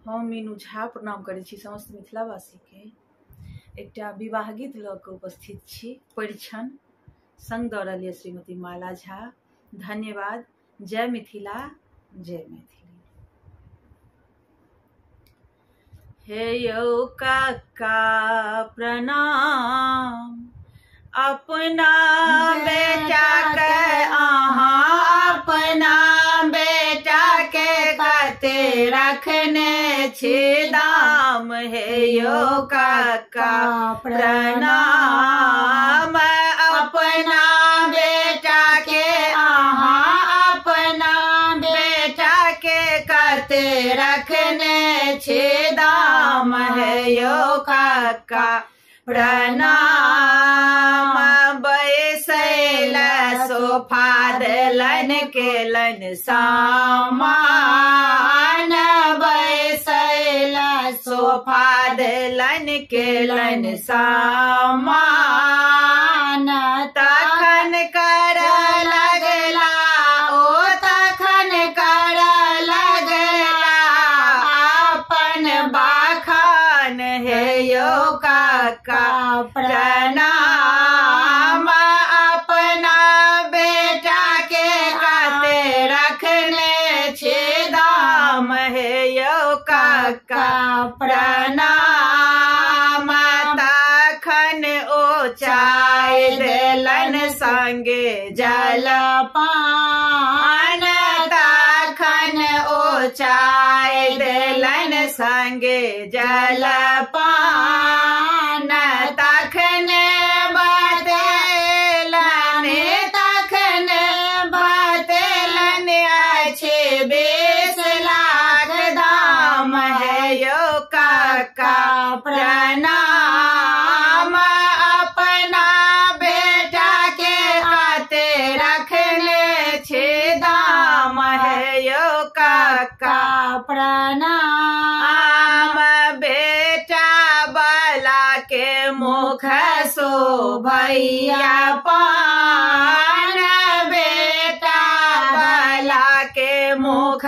हम मीनू झा प्रणाम करै छी समस्त मिथिलावासी के। एकटा विवाह गीत ल के उपस्थित छी। परिछन संग दऽ रहल श्रीमती माला झा। धन्यवाद। जय मिथिला, जय मैथिली। हे यौ काका प्रणाम, अपना बेटा के अहाँ अपना बेटा के कते रखने छी दाम। हे यौ काका प्रणाम, अपना बेटा के अहाँ अपना बेटा के कते रखने छी दाम। हे यौ काका प्रणाम, बैसल सोफा देलन केलन सामान। बैसल सोफा देलन केलन सामान। तखन कर लगला ओ तखन कर लगला अपन बाखान। हे यौ काका प्रणाम, अपना बेटा के कते रखने छी दाम। हे यौ काका प्रणाम, तखन ओ चाय देलन संगे जलपान। तखन ओ चाय देलन संगे जलपान। तखन बतेलन अछि 20 लाख दाम। है यौ काका प्रणाम, अपना बेटा के कते रखने छी दाम। है यौ काका प्रणाम, बेटा वाला के मुख शोभैया पान। बेटा वाला के मुख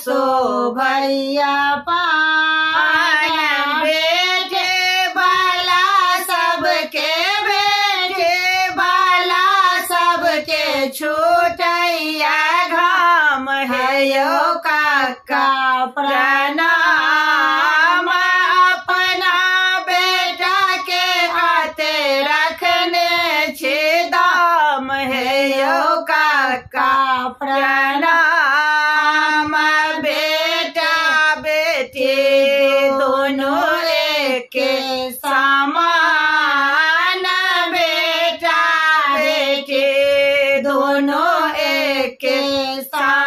शोभैया पान। बेटे वाला सबके बेटे वाला सबके छूटैया घाम। है यौ काका प्रणाम, अपना बेटा के कते रखने छी दाम। है यौ काका प्रणाम, बेटा बेटी दोनों एक समान। बेटा बेटी दोनों एक समान।